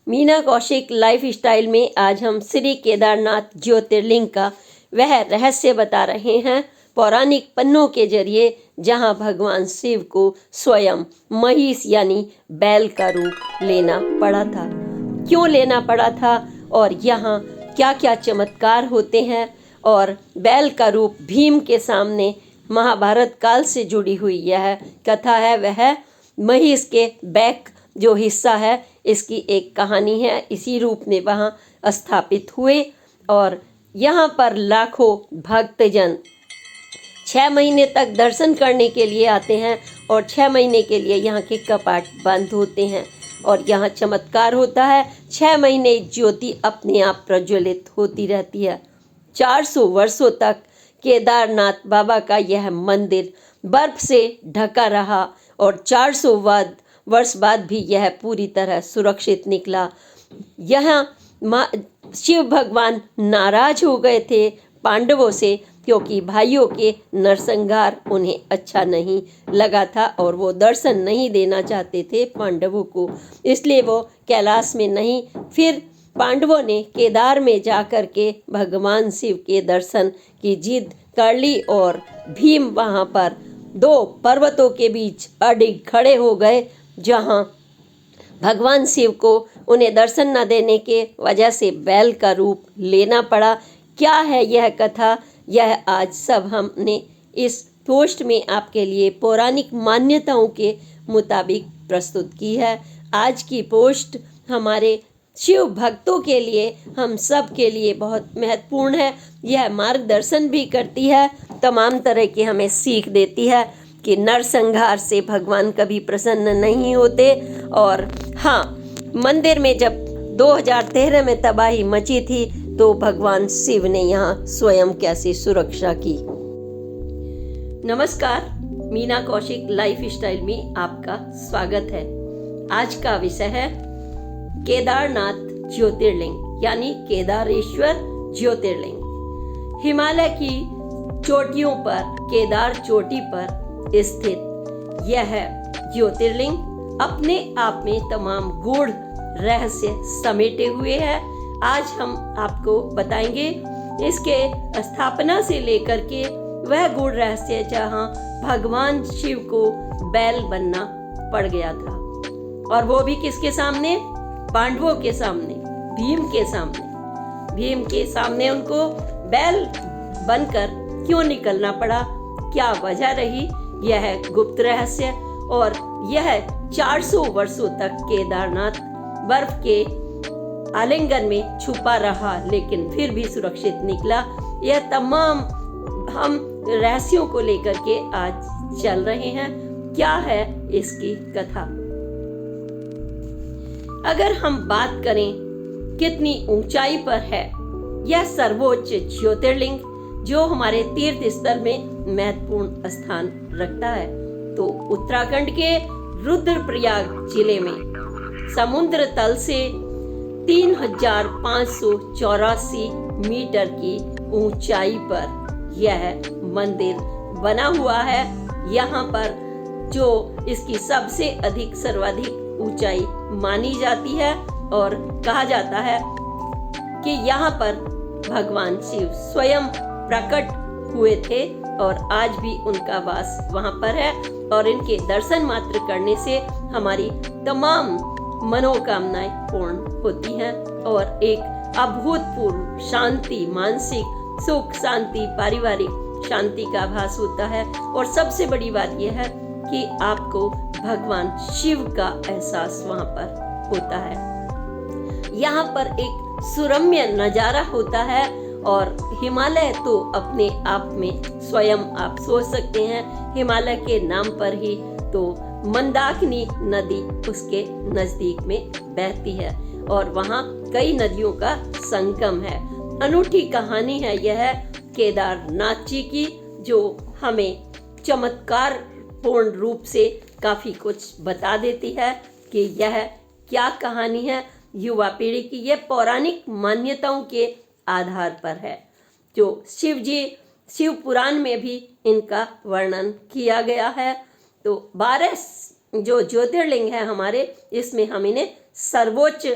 Meena Kaushik life style में आज हम श्री केदारनाथ ज्योतिर्लिंग का वह रहस्य बता रहे हैं पौराणिक पन्नों के जरिए, जहां भगवान शिव को स्वयं महिष यानी बैल का रूप लेना पड़ा था। क्यों लेना पड़ा था और यहाँ क्या क्या चमत्कार होते हैं, और बैल का रूप भीम के सामने महाभारत काल से जुड़ी हुई यह कथा है। वह महिष के बैक जो हिस्सा है इसकी एक कहानी है। इसी रूप में वहाँ स्थापित हुए और यहाँ पर लाखों भक्तजन 6 महीने तक दर्शन करने के लिए आते हैं और 6 महीने के लिए यहाँ के कपाट बंद होते हैं और यहाँ चमत्कार होता है। 6 महीने ज्योति अपने आप प्रज्वलित होती रहती है। 400 वर्षों तक केदारनाथ बाबा का यह मंदिर बर्फ से ढका रहा और 400 वर्ष बाद भी यह पूरी तरह सुरक्षित निकला। यहाँ शिव भगवान नाराज हो गए थे पांडवों से, क्योंकि भाइयों के नरसंहार उन्हें अच्छा नहीं लगा था और वो दर्शन नहीं देना चाहते थे पांडवों को, इसलिए वो कैलाश में नहीं, फिर पांडवों ने केदार में जाकर के भगवान शिव के दर्शन की जिद कर ली और भीम वहाँ पर 2 पर्वतों के बीच अडिग खड़े हो गए, जहाँ भगवान शिव को उन्हें दर्शन न देने के वजह से बैल का रूप लेना पड़ा। क्या है यह कथा, यह आज सब हमने इस पोस्ट में आपके लिए पौराणिक मान्यताओं के मुताबिक प्रस्तुत की है। आज की पोस्ट हमारे शिव भक्तों के लिए, हम सब के लिए बहुत महत्वपूर्ण है। यह मार्गदर्शन भी करती है, तमाम तरह की हमें सीख देती है कि नरसंहार से भगवान कभी प्रसन्न नहीं होते। और हाँ, मंदिर में जब 2013 में तबाही मची थी तो भगवान शिव ने यहाँ स्वयं कैसे सुरक्षा की। नमस्कार, मीना कौशिक लाइफ स्टाइल में आपका स्वागत है। आज का विषय है केदारनाथ ज्योतिर्लिंग यानी केदारेश्वर ज्योतिर्लिंग। हिमालय की चोटियों पर, केदार चोटी पर स्थित यह ज्योतिर्लिंग अपने आप में तमाम गूढ़ रहस्य समेटे हुए है। आज हम आपको बताएंगे इसके स्थापना से लेकर के वह गूढ़ रहस्य जहां भगवान शिव को बैल बनना पड़ गया था, और वो भी किसके सामने? पांडवों के सामने, भीम के सामने। भीम के सामने उनको बैल बनकर क्यों निकलना पड़ा, क्या वजह रही, यह गुप्त रहस्य। और यह 400 वर्षों तक केदारनाथ बर्फ के आलिंगन में छुपा रहा, लेकिन फिर भी सुरक्षित निकला। यह तमाम हम रहस्यों को लेकर के आज चल रहे हैं। क्या है इसकी कथा? अगर हम बात करें कितनी ऊंचाई पर है यह सर्वोच्च ज्योतिर्लिंग, जो हमारे तीर्थ स्थल में महत्वपूर्ण स्थान रखता है, तो उत्तराखंड के रुद्रप्रयाग जिले में समुद्र तल से 3584 मीटर की ऊंचाई पर यह मंदिर बना हुआ है। यहाँ पर जो इसकी सबसे अधिक सर्वाधिक ऊंचाई मानी जाती है और कहा जाता है कि यहाँ पर भगवान शिव स्वयं प्रकट हुए थे और आज भी उनका वास वहाँ पर है, और इनके दर्शन मात्र करने से हमारी तमाम मनोकामनाएं पूर्ण होती हैं और एक अभूतपूर्व शांति, मानसिक सुख, शांति, पारिवारिक शांति का आभास होता है। और सबसे बड़ी बात यह है कि आपको भगवान शिव का एहसास वहाँ पर होता है। यहाँ पर एक सुरम्य नजारा होता है और हिमालय तो अपने आप में स्वयं आप सोच सकते हैं, हिमालय के नाम पर ही तो मंदाकिनी नदी उसके नजदीक में बहती है और वहाँ कई नदियों का संगम है। अनूठी कहानी है यह केदारनाथ जी की, जो हमें चमत्कार पूर्ण रूप से काफी कुछ बता देती है कि यह क्या कहानी है। युवा पीढ़ी की यह पौराणिक मान्यताओं के आधार पर है, जो शिव पुराण में भी इनका वर्णन किया गया है। तो 12 जो ज्योतिर्लिंग है हमारे, इसमें हम इन्हें सर्वोच्च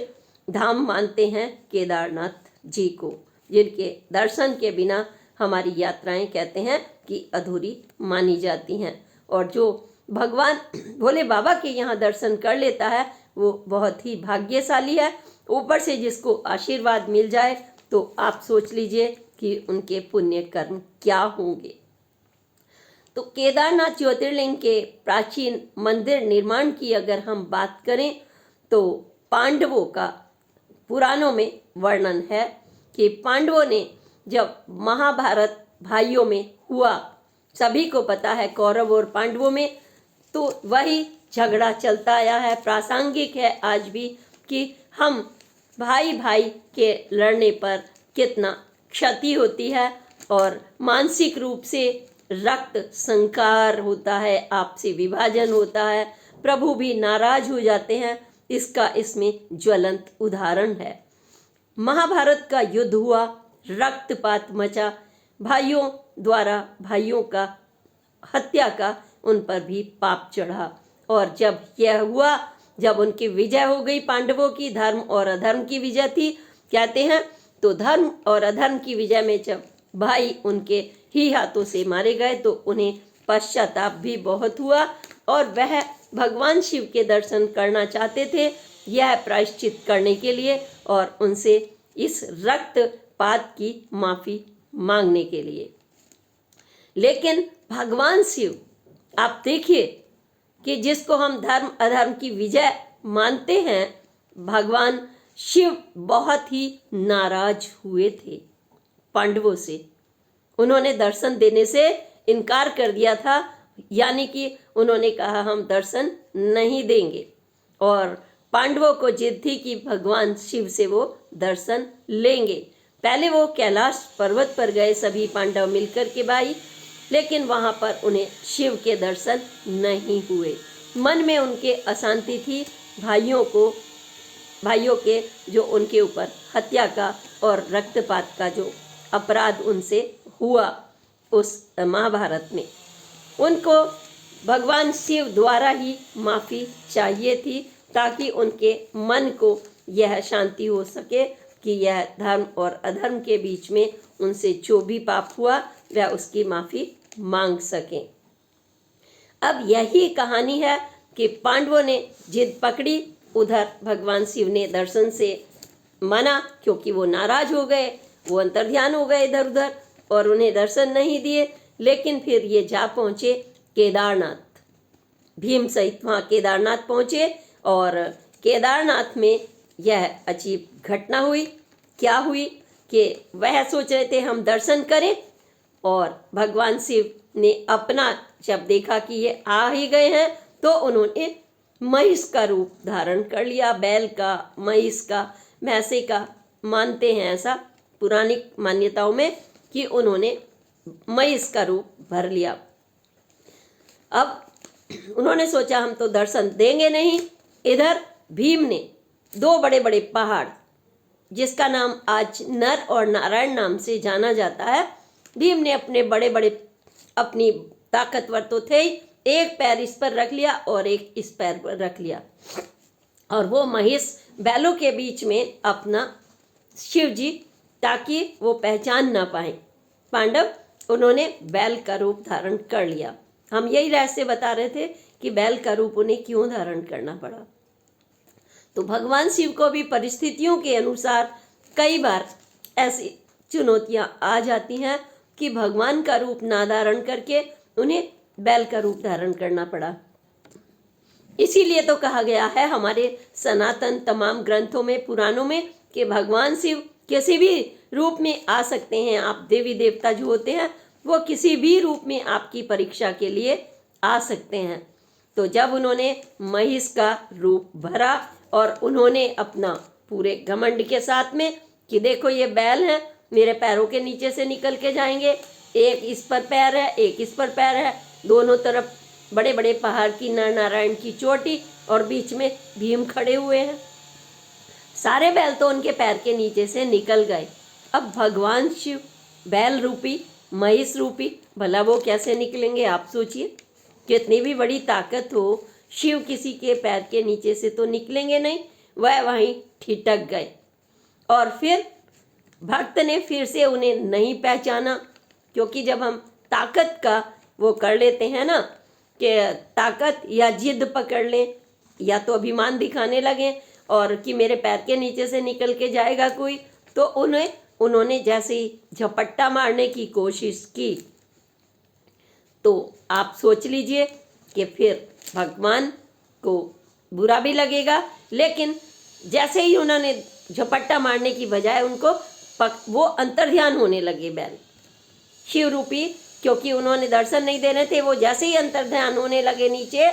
धाम मानते हैं केदारनाथ जी को, जिनके दर्शन के बिना हमारी यात्राएं कहते हैं कि अधूरी मानी जाती हैं। और जो भगवान भोले बाबा के यहाँ दर्शन कर लेता है वो बहुत ही भाग्यशाली है। ऊपर से जिसको आशीर्वाद मिल जाए तो आप सोच लीजिए कि उनके पुण्य कर्म क्या होंगे। तो केदारनाथ ज्योतिर्लिंग के प्राचीन मंदिर निर्माण की अगर हम बात करें तो पांडवों का पुराणों में वर्णन है कि पांडवों ने जब महाभारत भाइयों में हुआ, सभी को पता है कौरव और पांडवों में, तो वही झगड़ा चलता आया है, प्रासंगिक है आज भी, कि हम भाई भाई के लड़ने पर कितना क्षति होती है और मानसिक रूप से रक्त संकार होता है, आपसी विभाजन होता है, प्रभु भी नाराज हो जाते हैं। इसका इसमें ज्वलंत उदाहरण है। महाभारत का युद्ध हुआ, रक्तपात मचा, भाइयों द्वारा भाइयों का हत्या का उन पर भी पाप चढ़ा। और जब यह हुआ, जब उनकी विजय हो गई, पांडवों की धर्म और अधर्म की विजय थी कहते हैं, तो धर्म और अधर्म की विजय में जब भाई उनके ही हाथों से मारे गए तो उन्हें पश्चाताप भी बहुत हुआ और वह भगवान शिव के दर्शन करना चाहते थे, यह प्रायश्चित करने के लिए और उनसे इस रक्तपात की माफी मांगने के लिए। लेकिन भगवान शिव, आप देखिए कि जिसको हम धर्म अधर्म की विजय मानते हैं, भगवान शिव बहुत ही नाराज हुए थे पांडवों से। उन्होंने दर्शन देने से इनकार कर दिया था, यानी कि उन्होंने कहा हम दर्शन नहीं देंगे। और पांडवों को जिद थी कि भगवान शिव से वो दर्शन लेंगे। पहले वो कैलाश पर्वत पर गए सभी पांडव मिलकर के भाई, लेकिन वहाँ पर उन्हें शिव के दर्शन नहीं हुए। मन में उनके अशांति थी, भाइयों के जो उनके ऊपर हत्या का और रक्तपात का जो अपराध उनसे हुआ उस महाभारत में, उनको भगवान शिव द्वारा ही माफ़ी चाहिए थी, ताकि उनके मन को यह शांति हो सके कि यह धर्म और अधर्म के बीच में उनसे जो भी पाप हुआ वह उसकी माफ़ी मांग सकें। अब यही कहानी है कि पांडवों ने जिद पकड़ी, उधर भगवान शिव ने दर्शन से मना, क्योंकि वो नाराज हो गए, वो अंतर्ध्यान हो गए इधर उधर और उन्हें दर्शन नहीं दिए। लेकिन फिर ये जा पहुँचे केदारनाथ, भीम सहित वहाँ केदारनाथ पहुँचे और केदारनाथ में यह अजीब घटना हुई। क्या हुई कि वह सोच रहे थे हम दर्शन करें, और भगवान शिव ने अपना जब देखा कि ये आ ही गए हैं तो उन्होंने महिष का रूप धारण कर लिया, बैल का, महिष का, भैंसे का मानते हैं ऐसा पुरानिक मान्यताओं में कि उन्होंने महिष का रूप भर लिया। अब उन्होंने सोचा हम तो दर्शन देंगे नहीं। इधर भीम ने दो बड़े बड़े पहाड़, जिसका नाम आज नर और नारायण नाम से जाना जाता है, भीम ने अपने बड़े बड़े, अपनी ताकतवर तो थे ही, एक पैर इस पर रख लिया और एक इस पैर पर रख लिया और वो महिष बैलों के बीच में अपना शिव जी, ताकि वो पहचान ना पाए पांडव, उन्होंने बैल का रूप धारण कर लिया। हम यही रहस्य बता रहे थे कि बैल का रूप उन्हें क्यों धारण करना पड़ा। तो भगवान शिव को भी परिस्थितियों के अनुसार कई बार ऐसी चुनौतियां आ जाती हैं कि भगवान का रूप ना धारण करके उन्हें बैल का रूप धारण करना पड़ा। इसीलिए तो कहा गया है हमारे सनातन तमाम ग्रंथों में, पुराणों में, कि भगवान शिव किसी भी रूप में आ सकते हैं। आप देवी देवता जो होते हैं वो किसी भी रूप में आपकी परीक्षा के लिए आ सकते हैं। तो जब उन्होंने महिष का रूप भरा और उन्होंने अपना पूरे घमंड के साथ में कि देखो ये बैल हैं, मेरे पैरों के नीचे से निकल के जाएंगे, एक इस पर पैर है, एक इस पर पैर है, दोनों तरफ बड़े बड़े पहाड़ की नर नारायण की चोटी और बीच में भीम खड़े हुए हैं। सारे बैल तो उनके पैर के नीचे से निकल गए। अब भगवान शिव बैल रूपी, महिष रूपी, भला वो कैसे निकलेंगे आप सोचिए। कितनी भी बड़ी ताकत हो, शिव किसी के पैर के नीचे से तो निकलेंगे नहीं। वह वहीं ठिठक गए। और फिर भक्त ने फिर से उन्हें नहीं पहचाना, क्योंकि जब हम ताकत का वो कर लेते हैं ना, कि ताकत या जिद पकड़ लें या तो अभिमान दिखाने लगे और कि मेरे पैर के नीचे से निकल के जाएगा कोई, तो उन्होंने जैसे ही झपट्टा मारने की कोशिश की, तो आप सोच लीजिए कि फिर भगवान को बुरा भी लगेगा। लेकिन जैसे ही उन्होंने झपट्टा मारने की बजाय उनको वो अंतर्ध्यान होने लगे बैल शिव रूपी, क्योंकि उन्होंने दर्शन नहीं देने थे। वो जैसे ही अंतर्ध्यान होने लगे नीचे,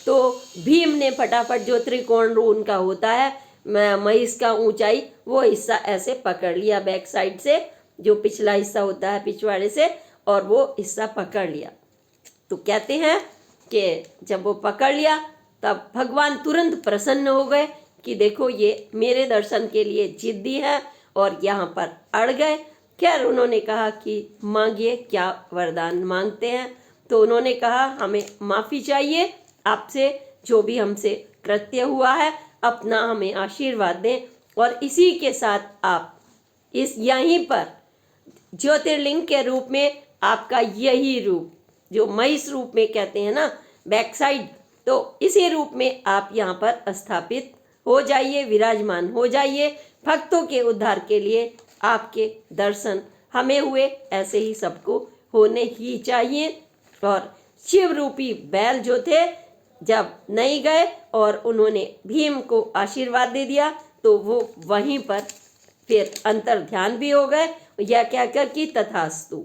तो भीम ने फटाफट जो त्रिकोण उनका होता है महिष का ऊंचाई, वो हिस्सा ऐसे पकड़ लिया बैक साइड से, जो पिछला हिस्सा होता है पिछवाड़े से, और वो हिस्सा पकड़ लिया। तो कहते हैं कि जब वो पकड़ लिया तब भगवान तुरंत प्रसन्न हो गए कि देखो ये मेरे दर्शन के लिए जिद्दी है, और यहाँ पर अड़ गए। खैर उन्होंने कहा कि मांगिए, क्या वरदान मांगते हैं। तो उन्होंने कहा हमें माफ़ी चाहिए आपसे, जो भी हमसे कृत्य हुआ है अपना हमें आशीर्वाद दें। और इसी के साथ आप इस यहीं पर ज्योतिर्लिंग के रूप में आपका यही रूप, जो महिष रूप में कहते हैं ना बैक साइड, तो इसी रूप में आप यहाँ पर स्थापित हो जाइए, विराजमान हो जाइए। भक्तों के उद्धार के लिए आपके दर्शन हमें हुए, ऐसे ही सबको होने ही चाहिए। और शिव रूपी बैल जो थे जब नहीं गए और उन्होंने भीम को आशीर्वाद दे दिया, तो वो वहीं पर फिर अंतर्ध्यान भी हो गए, या क्या कर कि तथास्तु।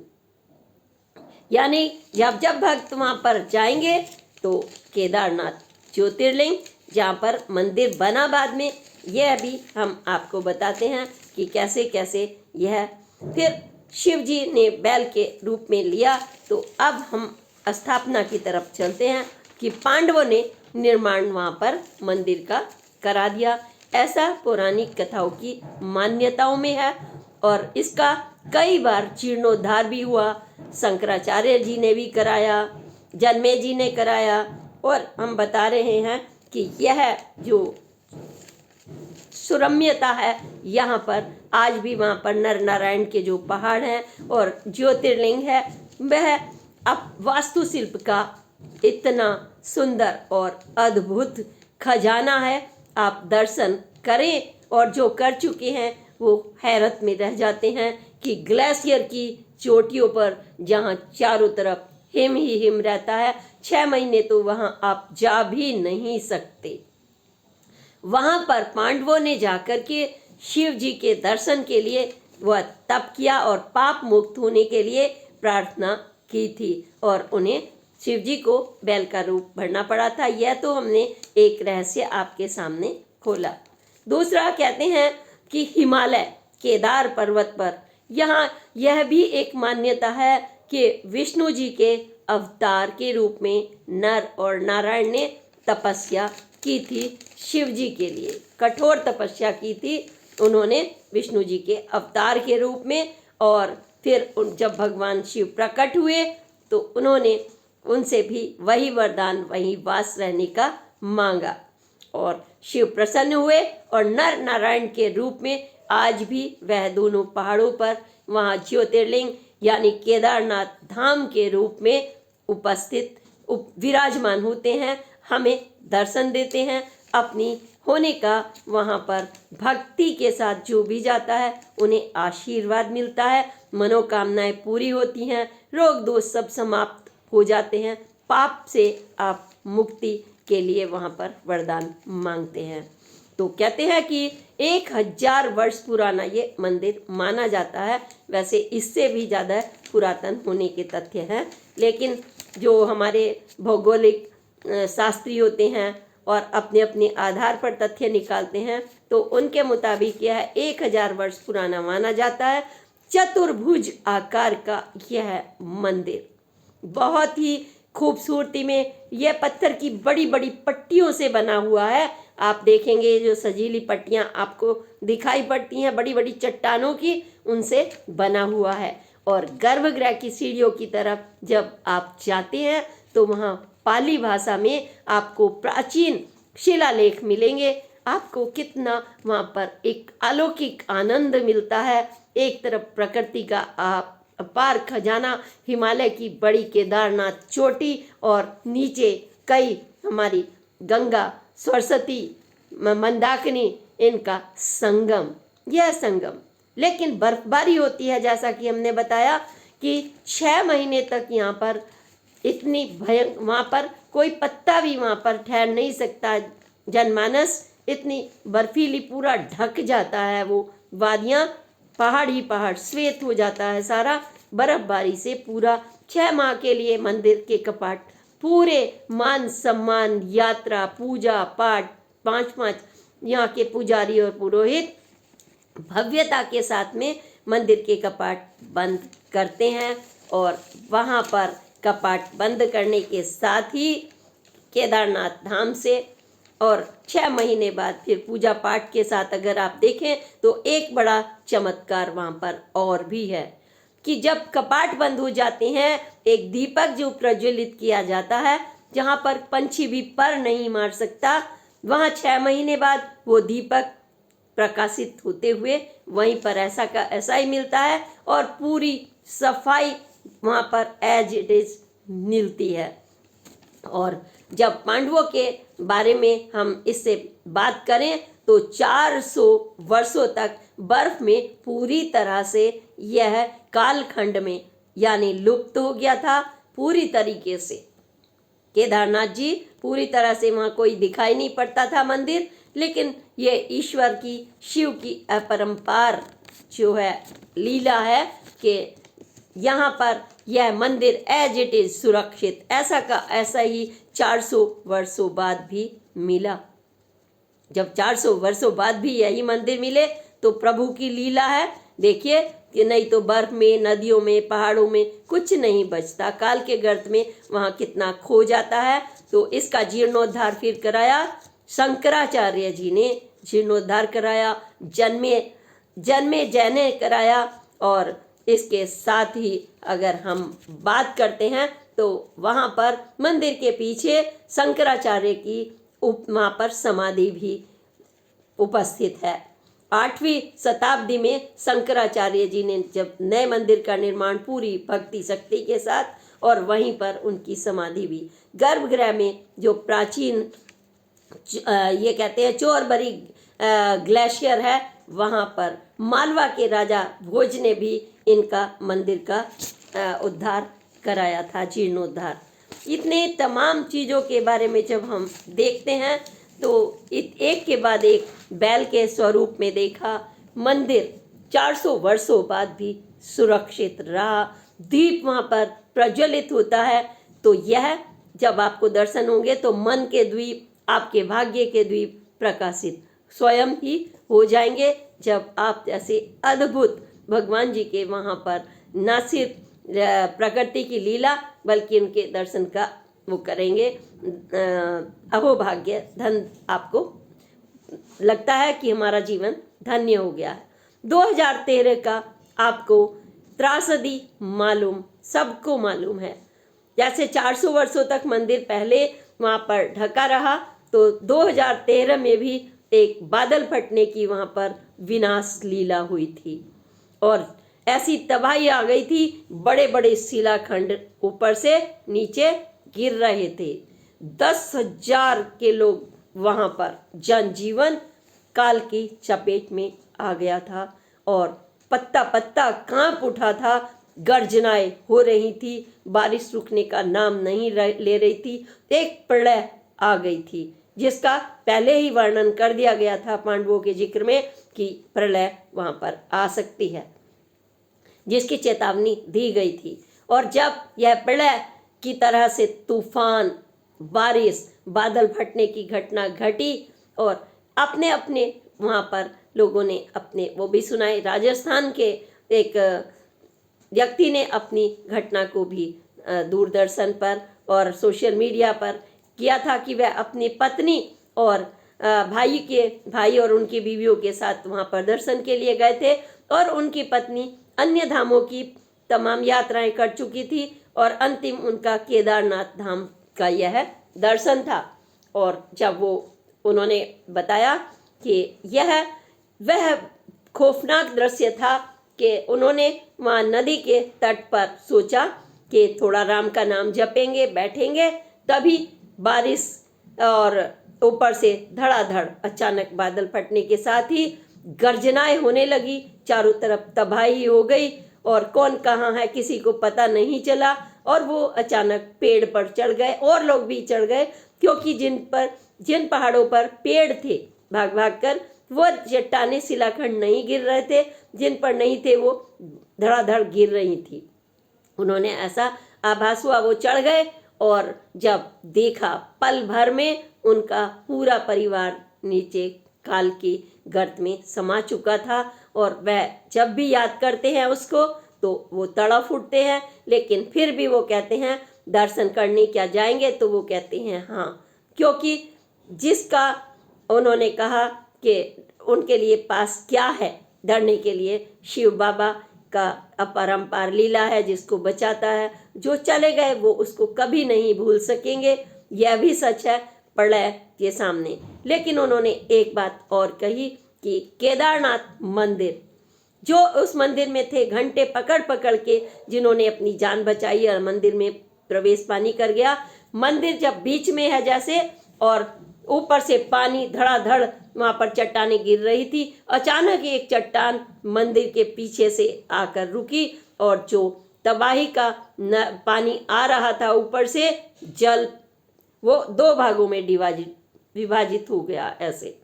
यानी जब भक्त वहाँ पर जाएंगे तो केदारनाथ ज्योतिर्लिंग, जहाँ पर मंदिर बना बाद में, यह भी हम आपको बताते हैं कि कैसे कैसे यह फिर शिव जी ने बैल के रूप में लिया। तो अब हम स्थापना की तरफ चलते हैं कि पांडवों ने निर्माण वहाँ पर मंदिर का करा दिया, ऐसा पौराणिक कथाओं की मान्यताओं में है। और इसका कई बार जीर्णोद्धार भी हुआ, शंकराचार्य जी ने भी कराया, जन्मे जी ने कराया। और हम बता रहे हैं कि यह जो सुरम्यता है यहाँ पर आज भी, वहाँ पर नर नारायण के जो पहाड़ हैं और ज्योतिर्लिंग है, वह अब वास्तुशिल्प का इतना सुंदर और अद्भुत खजाना है। आप दर्शन करें, और जो कर चुके हैं वो हैरत में रह जाते हैं कि ग्लेशियर की चोटियों पर जहाँ चारों तरफ हिम ही हिम रहता है, 6 महीने तो वहाँ आप जा भी नहीं सकते। वहाँ पर पांडवों ने जाकर के शिव जी के दर्शन के लिए वह तप किया और पाप मुक्त होने के लिए प्रार्थना की थी, और उन्हें शिव जी को बैल का रूप भरना पड़ा था। यह तो हमने एक रहस्य आपके सामने खोला। दूसरा कहते हैं कि हिमालय केदार पर्वत पर यहाँ यह भी एक मान्यता है कि विष्णु जी के अवतार के रूप में नर और नारायण ने तपस्या की थी शिव जी के लिए, कठोर तपस्या की थी उन्होंने विष्णु जी के अवतार के रूप में। और फिर जब भगवान शिव प्रकट हुए तो उन्होंने उनसे भी वही वरदान, वही वास रहने का मांगा, और शिव प्रसन्न हुए और नर नारायण के रूप में आज भी वह दोनों पहाड़ों पर वहाँ ज्योतिर्लिंग यानी केदारनाथ धाम के रूप में उपस्थित विराजमान होते हैं, हमें दर्शन देते हैं। अपनी होने का वहाँ पर भक्ति के साथ जो भी जाता है उन्हें आशीर्वाद मिलता है, मनोकामनाएं पूरी होती हैं, रोग दोष सब समाप्त हो जाते हैं, पाप से आप मुक्ति के लिए वहाँ पर वरदान मांगते हैं। तो कहते हैं कि 1000 वर्ष पुराना ये मंदिर माना जाता है। वैसे इससे भी ज़्यादा पुरातन होने के तथ्य हैं, लेकिन जो हमारे भौगोलिक शास्त्री होते हैं और अपने अपने आधार पर तथ्य निकालते हैं, तो उनके मुताबिक यह 1000 वर्ष पुराना माना जाता है। चतुर्भुज आकार का यह मंदिर बहुत ही खूबसूरती में, यह पत्थर की बड़ी बड़ी पट्टियों से बना हुआ है। आप देखेंगे जो सजीली पट्टियां आपको दिखाई पड़ती हैं बड़ी बड़ी चट्टानों की, उनसे बना हुआ है। और गर्भगृह की सीढ़ियों की तरफ जब आप जाते हैं तो वहाँ पाली भाषा में आपको प्राचीन शिलालेख मिलेंगे। आपको कितना वहाँ पर एक अलौकिक आनंद मिलता है। एक तरफ प्रकृति का अपार खजाना, हिमालय की बड़ी केदारनाथ चोटी, और नीचे कई हमारी गंगा, सरस्वती, मंदाकिनी, इनका संगम, यह संगम। लेकिन बर्फबारी होती है, जैसा कि हमने बताया कि 6 महीने तक यहाँ पर इतनी भयंकर, वहाँ पर कोई पत्ता भी वहाँ पर ठहर नहीं सकता। जनमानस इतनी बर्फीली, पूरा ढक जाता है, वो वादियाँ, पहाड़ ही पहाड़, श्वेत हो जाता है सारा बर्फबारी से। पूरा 6 माह के लिए मंदिर के कपाट पूरे मान सम्मान, यात्रा, पूजा पाठ, 5 यहाँ के पुजारी और पुरोहित भव्यता के साथ में मंदिर के कपाट बंद करते हैं। और वहाँ पर कपाट बंद करने के साथ ही केदारनाथ धाम से और 6 महीने बाद फिर पूजा पाठ के साथ अगर आप देखें तो एक बड़ा चमत्कार वहाँ पर और भी है कि जब कपाट बंद हो जाते हैं, एक दीपक जो प्रज्वलित किया जाता है, जहाँ पर पंछी भी पर नहीं मार सकता, वहाँ 6 महीने बाद वो दीपक प्रकाशित होते हुए वहीं पर ऐसा का ऐसा ही मिलता है, और पूरी सफाई वहाँ पर एज इट इज मिलती है। और जब पांडवों के बारे में हम इससे बात करें तो 400 वर्षों तक बर्फ में पूरी तरह से यह कालखंड में यानी लुप्त हो गया था पूरी तरीके से। केदारनाथ जी पूरी तरह से वहाँ कोई दिखाई नहीं पड़ता था मंदिर, लेकिन ये ईश्वर की, शिव की अपरंपार जो है लीला है कि यहाँ पर यह मंदिर एज इट इज सुरक्षित ऐसा का ऐसा ही 400 वर्षों बाद भी मिला। जब 400 वर्षों बाद भी यही मंदिर मिले तो प्रभु की लीला है। देखिए कि नहीं तो बर्फ में, नदियों में, पहाड़ों में कुछ नहीं बचता, काल के गर्त में वहाँ कितना खो जाता है। तो इसका जीर्णोद्धार फिर कराया शंकराचार्य जी ने, जीर्णोद्धार कराया, जन्मे जैन ने कराया। और इसके साथ ही अगर हम बात करते हैं तो वहाँ पर मंदिर के पीछे शंकराचार्य की वहाँ पर समाधि भी उपस्थित है। 8वीं शताब्दी में शंकराचार्य जी ने जब नए मंदिर का निर्माण पूरी भक्ति शक्ति के साथ, और वहीं पर उनकी समाधि भी गर्भगृह में जो प्राचीन ये कहते हैं चोरबरी ग्लेशियर है, वहाँ पर मालवा के राजा भोज ने भी इनका मंदिर का उद्धार कराया था, जीर्णोद्धार। इतने तमाम चीज़ों के बारे में जब हम देखते हैं तो एक के बाद एक बैल के स्वरूप में देखा। मंदिर 400 वर्षों बाद भी सुरक्षित रहा, दीप वहाँ पर प्रज्वलित होता है। तो यह जब आपको दर्शन होंगे तो मन के द्वीप, आपके भाग्य के द्वीप प्रकाशित स्वयं ही हो जाएंगे, जब आप जैसे अद्भुत भगवान जी के वहाँ पर न सिर्फ प्रकृति की लीला बल्कि उनके दर्शन का वो करेंगे। अहोभाग्य धन, आपको लगता है कि हमारा जीवन धन्य हो गया है। 2013 का आपको त्रासदी मालूम, सबको मालूम है। जैसे 400 वर्षों तक मंदिर पहले वहाँ पर ढका रहा, तो 2013 में भी एक बादल फटने की वहाँ पर विनाश लीला हुई थी और ऐसी तबाही आ गई थी, बड़े बड़े शिलाखंड ऊपर से नीचे गिर रहे थे। 10,000 के लोग वहाँ पर जनजीवन काल की चपेट में आ गया था और पत्ता पत्ता कांप उठा था, गर्जनाएं हो रही थी, बारिश रुकने का नाम नहीं ले रही थी। एक प्रलय आ गई थी जिसका पहले ही वर्णन कर दिया गया था पांडवों के जिक्र में कि प्रलय वहाँ पर आ सकती है, जिसकी चेतावनी दी गई थी। और जब यह प्रलय की तरह से तूफान, बारिश, बादल फटने की घटना घटी और अपने अपने वहाँ पर लोगों ने अपने वो भी सुनाए। राजस्थान के एक व्यक्ति ने अपनी घटना को भी दूरदर्शन पर और सोशल मीडिया पर किया था कि वह अपनी पत्नी और भाई और उनकी बीवियों के साथ वहाँ पर दर्शन के लिए गए थे और उनकी पत्नी अन्य धामों की तमाम यात्राएं कर चुकी थी और अंतिम उनका केदारनाथ धाम का यह दर्शन था। और जब वो उन्होंने बताया कि यह वह खौफनाक दृश्य था कि उन्होंने वहाँ नदी के तट पर सोचा कि थोड़ा राम का नाम जपेंगे, बैठेंगे, तभी बारिश और ऊपर से धड़ाधड़ अचानक बादल फटने के साथ ही गर्जनाएं होने लगी। चारों तरफ तबाही हो गई और कौन कहाँ है किसी को पता नहीं चला। और वो अचानक पेड़ पर चढ़ गए और लोग भी चढ़ गए, क्योंकि जिन पहाड़ों पर पेड़ थे भाग भाग कर वो चट्टाने शिलाखंड नहीं गिर रहे थे, जिन पर नहीं थे वो धड़ाधड़ गिर रही थी। उन्होंने ऐसा आभास हुआ, वो चढ़ गए और जब देखा पल भर में उनका पूरा परिवार नीचे काल की गर्त में समा चुका था। और वह जब भी याद करते हैं उसको तो वो तड़प उठते हैं, लेकिन फिर भी वो कहते हैं दर्शन करने क्या जाएंगे, तो वो कहते हैं हाँ, क्योंकि जिसका उन्होंने कहा कि उनके लिए पास क्या है डरने के लिए, शिव बाबा का अपरंपार लीला है जिसको बचाता है। जो चले गए वो उसको कभी नहीं भूल सकेंगे, यह भी सच है प्रलय के सामने। लेकिन उन्होंने एक बात और कही कि केदारनाथ मंदिर, जो उस मंदिर में थे घंटे पकड़ पकड़ के जिन्होंने अपनी जान बचाई और मंदिर में प्रवेश पानी कर गया, मंदिर जब बीच में है जैसे और ऊपर से पानी धड़ाधड़ वहाँ पर चट्टानें गिर रही थी, अचानक एक चट्टान मंदिर के पीछे से आकर रुकी और जो तबाही का पानी आ रहा था ऊपर से, जल वो दो भागों में विभाजित हो गया ऐसे,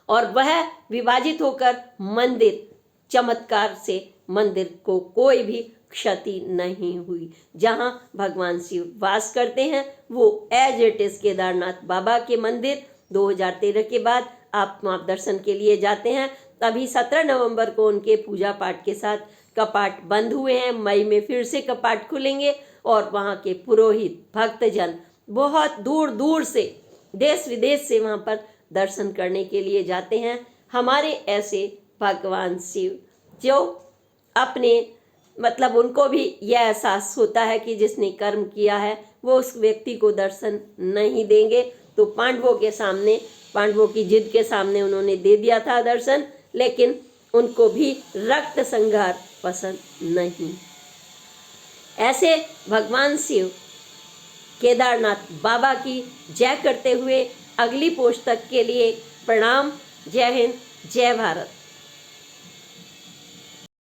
और वह विभाजित होकर मंदिर, चमत्कार से मंदिर को कोई भी क्षति नहीं हुई। जहां भगवान शिव वास करते हैं वो एज इट इज केदारनाथ बाबा के मंदिर 2013 के बाद आप वहाँ दर्शन के लिए जाते हैं। तभी 17 नवंबर को उनके पूजा पाठ के साथ कपाट बंद हुए हैं। मई में फिर से कपाट खुलेंगे और वहाँ के पुरोहित भक्तजन बहुत दूर दूर से, देश विदेश से वहाँ पर दर्शन करने के लिए जाते हैं। हमारे ऐसे भगवान शिव जो अपने मतलब उनको भी यह एहसास होता है कि जिसने कर्म किया है वो उस व्यक्ति को दर्शन नहीं देंगे, तो पांडवों के सामने, पांडवों की जिद के सामने उन्होंने दे दिया था दर्शन, लेकिन उनको भी रक्त संहार पसंद नहीं। ऐसे भगवान शिव केदारनाथ बाबा की जय करते हुए अगली पोस्ट तक के लिए प्रणाम। जय हिंद, जय भारत।